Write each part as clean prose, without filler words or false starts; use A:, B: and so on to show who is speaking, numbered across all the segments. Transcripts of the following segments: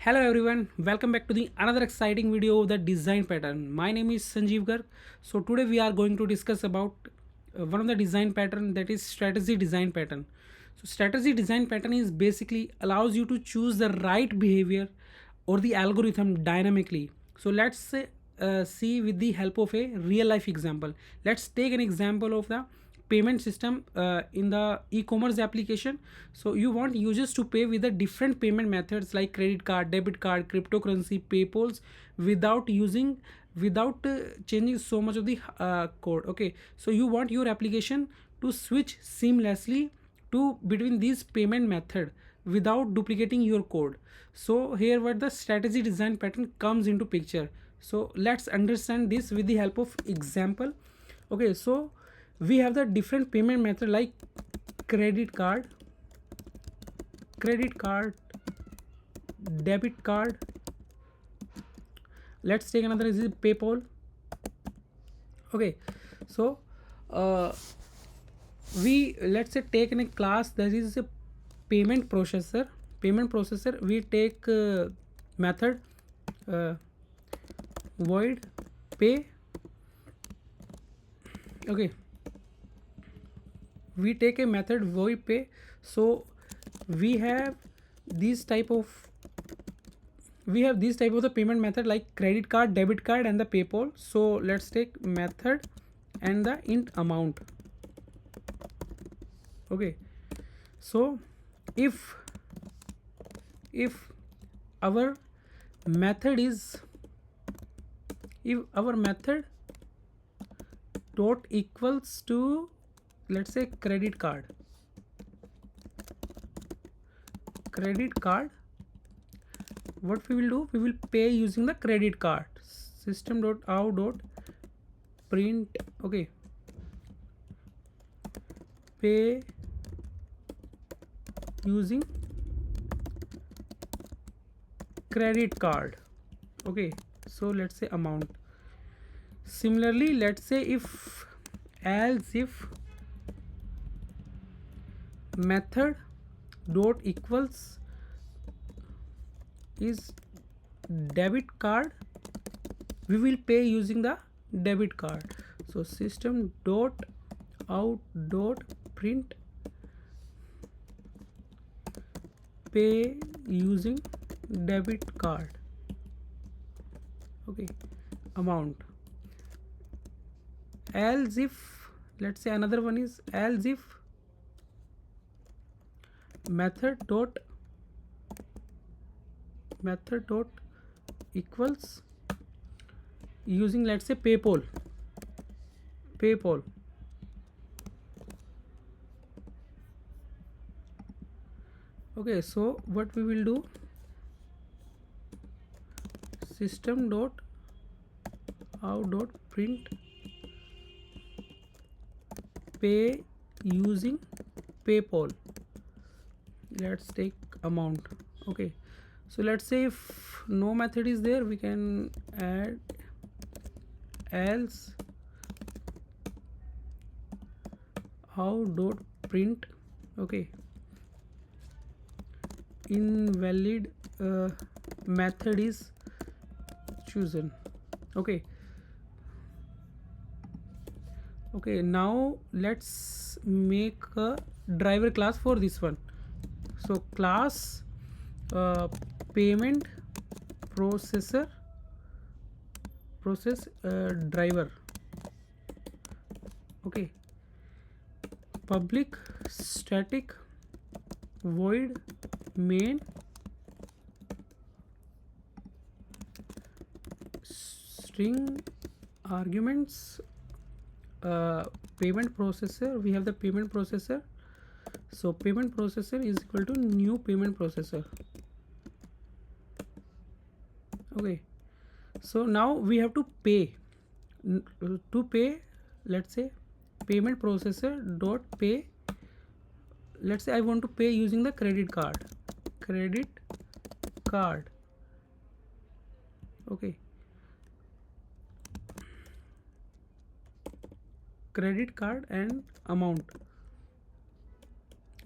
A: Hello everyone, welcome back to the another exciting video of the design pattern. My name is Sanjeev Garg. So today we are going to discuss about one of the design pattern, that is strategy design pattern. So strategy design pattern is basically allows you to choose the right behavior or the algorithm dynamically. So let's say, see with the help of a real life example. Let's take an example of the payment system in the e-commerce application. So you want users to pay with the different payment methods like credit card, debit card, cryptocurrency, paypals, without changing so much of the code. Okay, so you want your application to switch seamlessly to between these payment method without duplicating your code. So here what the strategy design pattern comes into picture. So let's understand this with the help of example. Okay, so we have the different payment method like credit card, credit card, debit card. Let's take another is PayPal. Okay, so uh, we let's say take in a class that is a payment processor. Payment processor. We take method uh, void pay. Okay, we take a method void pay. So we have these type of the payment method like credit card, debit card, and the PayPal. So let's take method and the int amount. Okay, so if our method is if our method dot equals to, let's say, credit card, what we will do, we will pay using the credit card. System dot out dot print. Okay, pay using credit card. Okay, so let's say amount. Similarly, let's say if method dot equals is debit card, we will pay using the debit card. So system dot out dot print pay using debit card. Okay, amount. Else if, let's say another one is else if method dot equals using, let's say, PayPal. Okay, so what we will do, system dot out dot print pay using PayPal. Let's take amount. Okay, so let's say if no method is there, we can add else out dot print. Okay, invalid method is chosen. Okay, now let's make a driver class for this one. So class payment process driver. Okay, public static void main string arguments payment processor. We have the payment processor. So payment processor is equal to new payment processor. Okay, so now we have to pay. Let's say payment processor dot pay. Let's say I want to pay using the credit card. Okay, credit card and amount.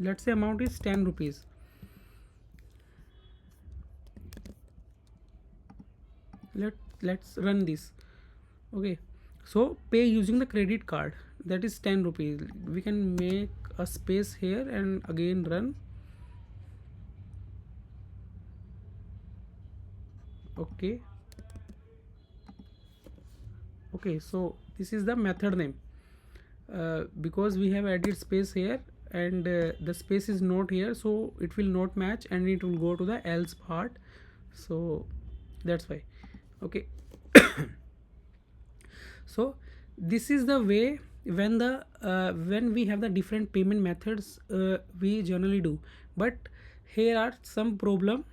A: Let's say amount is 10 rupees. let's run this. Okay, so pay using the credit card, that is 10 rupees. We can make a space here and again run. Okay, okay, so this is the method name. Because we have added space here and the space is not here, so it will not match and it will go to the else part, so that's why. Okay. So this is the way when we have the different payment methods we generally do. But here are some problem.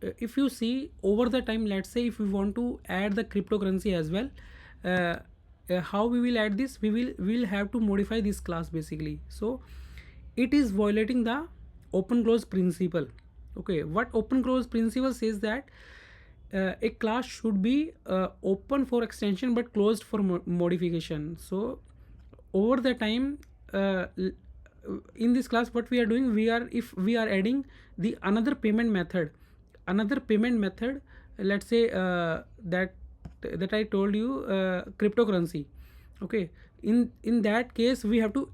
A: If you see over the time, let's say if we want to add the cryptocurrency as well, uh, how we will add this, we will have to modify this class basically. So it is violating the open close principle. Okay, what open close principle says that a class should be open for extension but closed for modification. So over the time, in this class what we are doing, if we are adding the another payment method, let's say that I told you, cryptocurrency. Okay, in that case we have to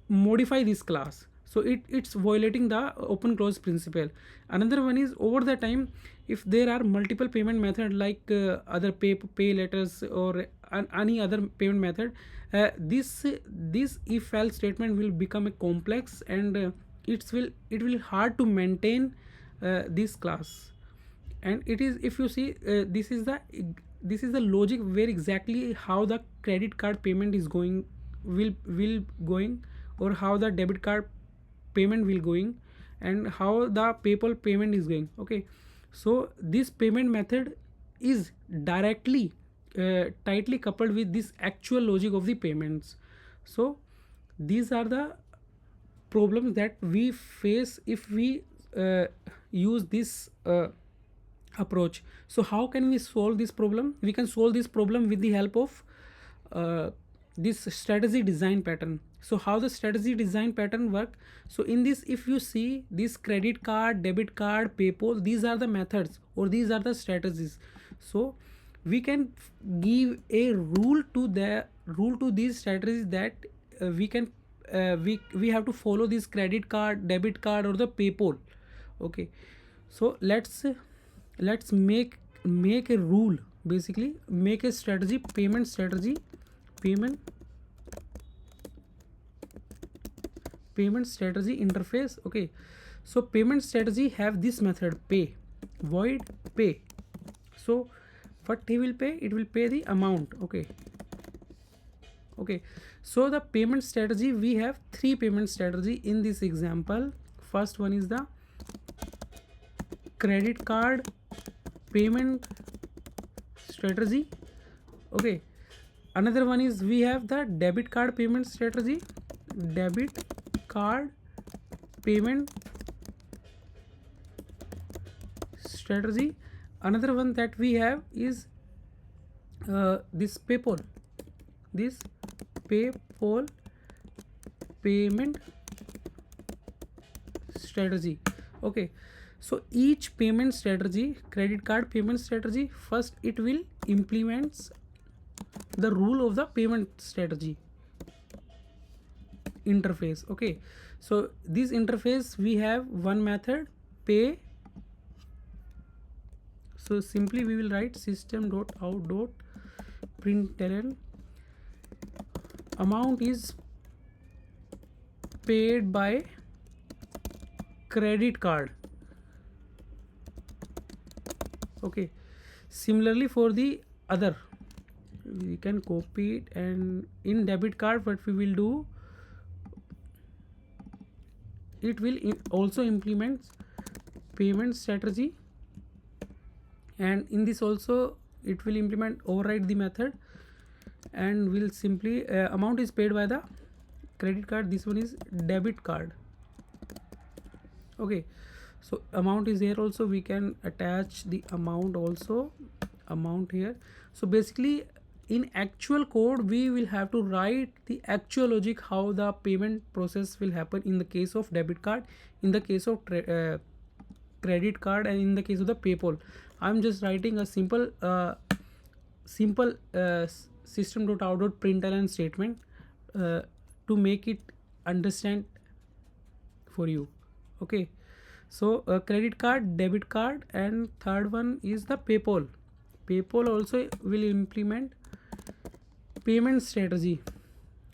A: modify this class, so it's violating the open close principle. Another one is over the time, if there are multiple payment method like other pay letters or any other payment method, this if else statement will become a complex and it will hard to maintain this class. And it is, if you see, this is the logic where exactly how the credit card payment is going, will going, or how the debit card payment will going, and how the PayPal payment is going. Okay, so this payment method is directly tightly coupled with this actual logic of the payments. So these are the problems that we face if we use this approach. So how can we solve this problem? We can solve this problem with the help of this strategy design pattern. So how the strategy design pattern work? So in this, if you see this credit card, debit card, PayPal, these are the methods or these are the strategies. So we can give a rule to these strategies that we can we have to follow this credit card, debit card, or the PayPal. Okay, so let's make a rule, basically make a strategy, payment strategy, payment strategy interface. Okay, so payment strategy have this method pay, void pay. So what he will pay, it will pay the amount. Okay, okay, so the payment strategy, we have three payment strategy in this example. First one is the credit card payment strategy. Okay, another one is we have the debit card payment strategy, debit card payment strategy. Another one that we have is this PayPal payment strategy. Okay, so each payment strategy, credit card payment strategy, first it will implements the rule of the payment strategy interface. Okay, so this interface we have one method pay. So simply we will write system.out.println amount is paid by credit card. Okay, similarly for the other, we can copy it, and in debit card what we will do, it will also implement payment strategy, and in this also it will implement override the method, and will simply amount is paid by the credit card. This one is debit card. Okay, so amount is here, also we can attach the amount, also amount here. So basically in actual code we will have to write the actual logic how the payment process will happen in the case of debit card, in the case of credit card, and in the case of the PayPal, I'm just writing a simple system.out.println statement uh, to make it understand for you. Okay, so credit card, debit card, and third one is the PayPal. PayPal also will implement payment strategy.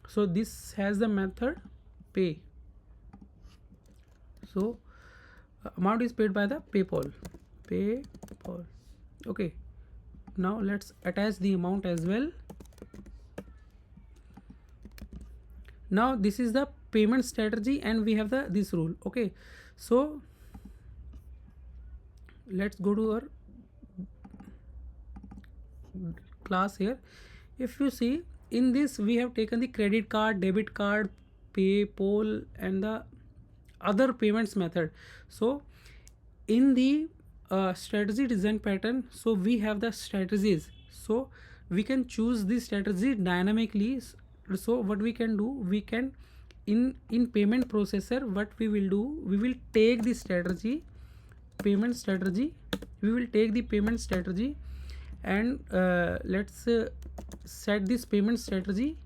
A: So this has the method pay. So amount is paid by the PayPal. Okay, now let's attach the amount as well. Now this is the payment strategy and we have the this rule. Okay, so let's go to our class here. If you see, in this we have taken the credit card, debit card, PayPal, and the other payments method. So in the strategy design pattern, so we have the strategies, so we can choose the strategy dynamically. So what we can do, we can in payment processor, what we will do, we will take the strategy, payment strategy, we will take the payment strategy, and let's set this payment strategy,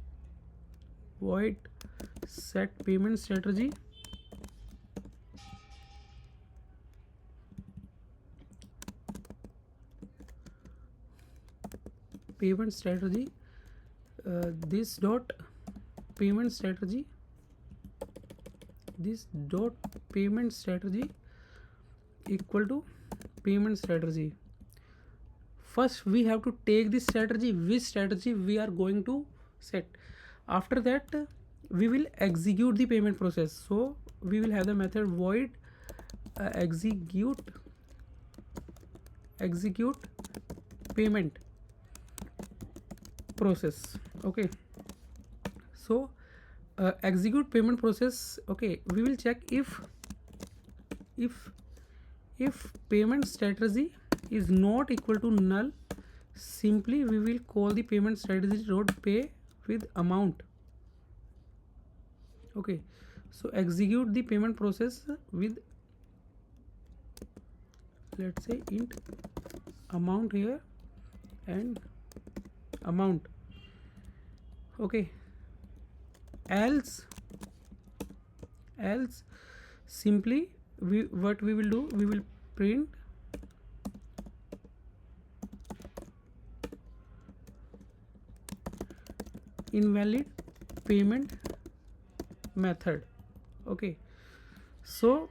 A: void set payment strategy, payment strategy, this dot payment strategy, this dot payment strategy equal to payment strategy. First we have to take this strategy, which strategy we are going to set. After that we will execute the payment process. So we will have the method void execute payment process. Okay, so execute payment process. Okay, we will check if payment strategy is not equal to null, simply we will call the payment strategy dot pay with amount. Okay, so execute the payment process with, let's say, int amount here and amount. Okay, else simply what we will do, we will print invalid payment method. Okay, so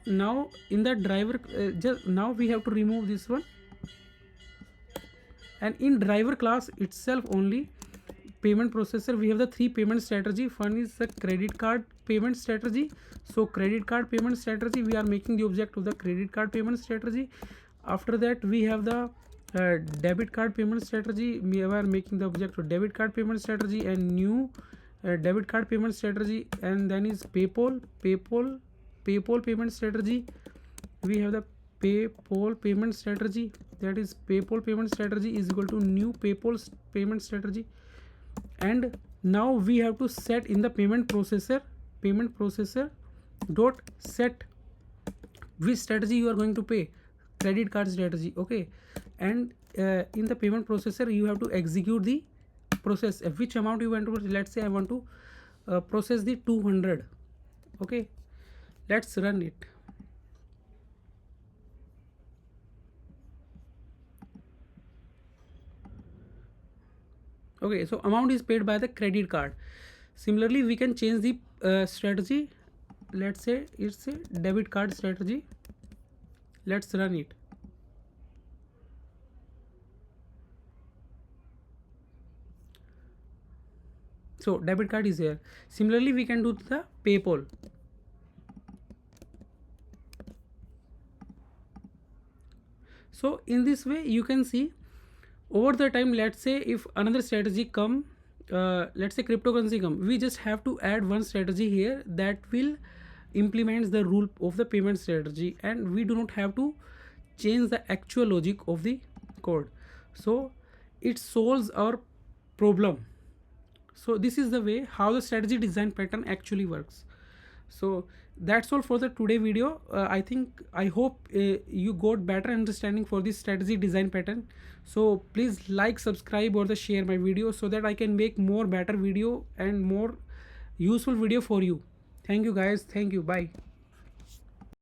A: now in the driver just now we have to remove this one, and in driver class itself only payment processor we have the three payment strategy. One is the credit card payment strategy. So credit card payment strategy, we are making the object of the credit card payment strategy. After that we have the debit card payment strategy, we are making the object of debit card payment strategy and new debit card payment strategy. And then is PayPal payment strategy, we have the PayPal payment strategy, that is PayPal payment strategy is equal to new PayPal payment strategy. And now we have to set in the payment processor dot set which strategy you are going to pay, credit card strategy. Okay, and in the payment processor you have to execute the process which amount you want to, let's say I want to process the 200. Okay, let's run it. Okay, so amount is paid by the credit card. Similarly we can change the strategy, let's say it's a debit card strategy. Let's run it. So debit card is here. Similarly we can do the PayPal. So in this way you can see over the time, let's say if another strategy come, let's say cryptocurrency come, we just have to add one strategy here that will implements the rule of the payment strategy, and we do not have to change the actual logic of the code. So it solves our problem. So this is the way how the strategy design pattern actually works. So that's all for the today video. I hope you got better understanding for this strategy design pattern. So please like, subscribe, or the share my video so that I can make more better video and more useful video for you. Thank you guys. Thank you. Bye.